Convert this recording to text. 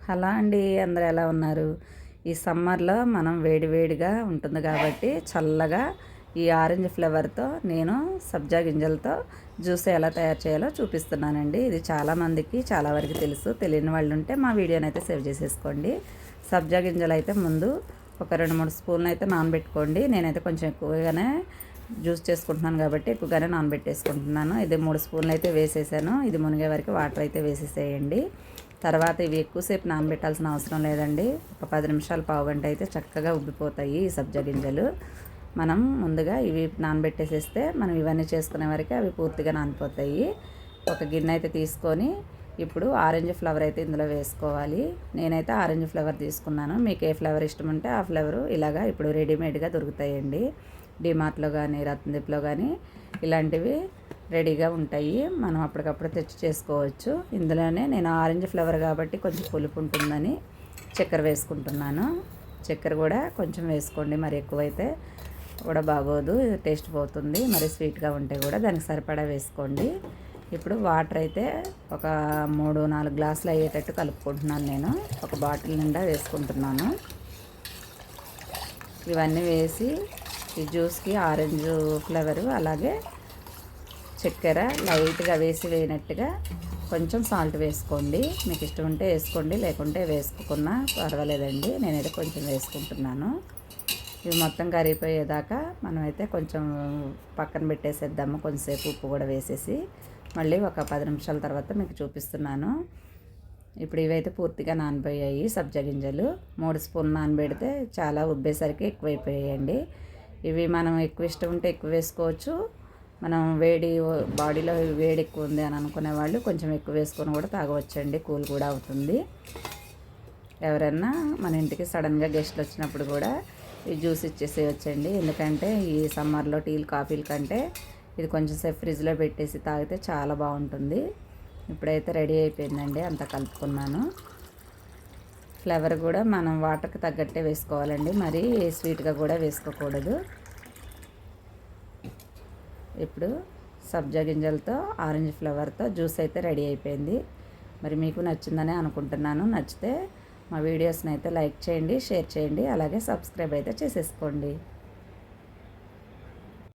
Hello అండి, అందరూ ఎలా ఉన్నారు? ఈ సమ్మర్లో మనం వేడివేడిగా ఉంటుంది కాబట్టి చల్లగా ఈ ఆరెంజ్ ఫ్లేవర్తో నేను సబ్జా గింజలతో జ్యూస్ ఎలా తయారు చేయాలో చూపిస్తున్నానండి. ఇది చాలామందికి చాలా వరకు తెలుసు. తెలియని వాళ్ళు ఉంటే మా వీడియోని అయితే సేవ్ చేసేసుకోండి. సబ్జా గింజలు అయితే ముందు ఒక 2-3 స్పూన్లు అయితే నానబెట్టుకోండి. నేనైతే కొంచెం ఎక్కువగానే జ్యూస్ చేసుకుంటున్నాను కాబట్టి ఎక్కువగానే నానబెట్టేసుకుంటున్నాను. ఇది 3 స్పూన్లు అయితే వేసేసాను. ఇది మునిగే వరకు వాటర్ అయితే వేసేసేయండి. తర్వాత ఇవి ఎక్కువసేపు నానబెట్టాల్సిన అవసరం లేదండి. ఒక 10 నిమిషాలు, పావుగంట అయితే చక్కగా ఉబ్బిపోతాయి ఈ సబ్జా గింజలు. మనం ముందుగా ఇవి నానబెట్టేసేస్తే మనం ఇవన్నీ చేసుకునే వరకు అవి పూర్తిగా నానిపోతాయి. ఒక గిన్నె అయితే తీసుకొని ఇప్పుడు ఆరెంజ్ ఫ్లవర్ అయితే ఇందులో వేసుకోవాలి. నేనైతే ఆరెంజ్ ఫ్లవర్ తీసుకున్నాను. మీకు ఏ ఫ్లేవర్ ఇష్టం ఉంటే ఆ ఫ్లేవరు ఇలాగా ఇప్పుడు రెడీమేడ్గా దొరుకుతాయండి. డిమార్ట్లో కానీ రత్నదీప్లో కానీ ఇలాంటివి రెడీగా ఉంటాయి. మనం అప్పటికప్పుడు తెచ్చి చేసుకోవచ్చు. ఇందులోనే నేను ఆరెంజ్ ఫ్లేవర్ కాబట్టి కొంచెం పులుపు ఉంటుందని చక్కెర వేసుకుంటున్నాను. చక్కెర కూడా కొంచెం వేసుకోండి, మరి ఎక్కువైతే కూడా బాగోదు, టేస్ట్ పోతుంది. మరి స్వీట్గా ఉంటే కూడా దానికి సరిపడా వేసుకోండి. ఇప్పుడు వాటర్ అయితే ఒక 3-4 గ్లాసులు అయ్యేటట్టు కలుపుకుంటున్నాను. నేను ఒక బాటిల్ నిండా వేసుకుంటున్నాను. ఇవన్నీ వేసి ఈ జ్యూస్కి ఆరెంజ్ ఫ్లేవరు అలాగే చక్కెర లైట్గా వేసినట్టుగా కొంచెం సాల్ట్ వేసుకోండి. మీకు ఇష్టం ఉంటే వేసుకోండి, లేకుంటే వేసుకోకున్నా పర్వాలేదండి. నేనైతే కొంచెం వేసుకుంటున్నాను. ఇవి మొత్తం కరిగిపోయేదాకా మనమైతే కొంచెం పక్కన పెట్టేసేద్దాము. కొంచెంసేపు ఉప్పు కూడా వేసేసి మళ్ళీ ఒక 10 నిమిషాల తర్వాత మీకు చూపిస్తున్నాను. ఇప్పుడు ఇవైతే పూర్తిగా నానిపోయాయి సబ్జా గింజలు. 3 స్పూన్లు నానబెడితే చాలా ఉబ్బేసరికి ఎక్కువైపోయాయండి. ఇవి మనం ఎక్కువ ఇష్టం ఉంటే ఎక్కువ వేసుకోవచ్చు. మనం బాడీలో వేడి ఎక్కువ ఉంది అని అనుకునే వాళ్ళు కొంచెం ఎక్కువ వేసుకొని కూడా తాగవచ్చండి. కూల్ కూడా అవుతుంది. ఎవరన్నా మన ఇంటికి సడన్గా గెస్ట్లు వచ్చినప్పుడు కూడా ఈ జ్యూస్ ఇచ్చేసేయచ్చండి. ఎందుకంటే ఈ సమ్మర్లో టీలు కాఫీల కంటే ఇది కొంచెం సేపు ఫ్రిడ్జ్లో పెట్టేసి తాగితే చాలా బాగుంటుంది. ఇప్పుడైతే రెడీ అయిపోయిందండి, అంతా కలుపుకున్నాను. ఫ్లేవర్ కూడా మనం వాటర్కి తగ్గట్టే వేసుకోవాలండి, మరి స్వీట్గా కూడా వేసుకోకూడదు. ఇప్పుడు సబ్జా గింజలతో ఆరెంజ్ ఫ్లేవర్తో జ్యూస్ అయితే రెడీ అయిపోయింది. మరి మీకు నచ్చిందని అనుకుంటున్నాను. నచ్చితే మా వీడియోస్ని అయితే లైక్ చేయండి, షేర్ చేయండి, అలాగే సబ్స్క్రైబ్ అయితే చేసేసుకోండి.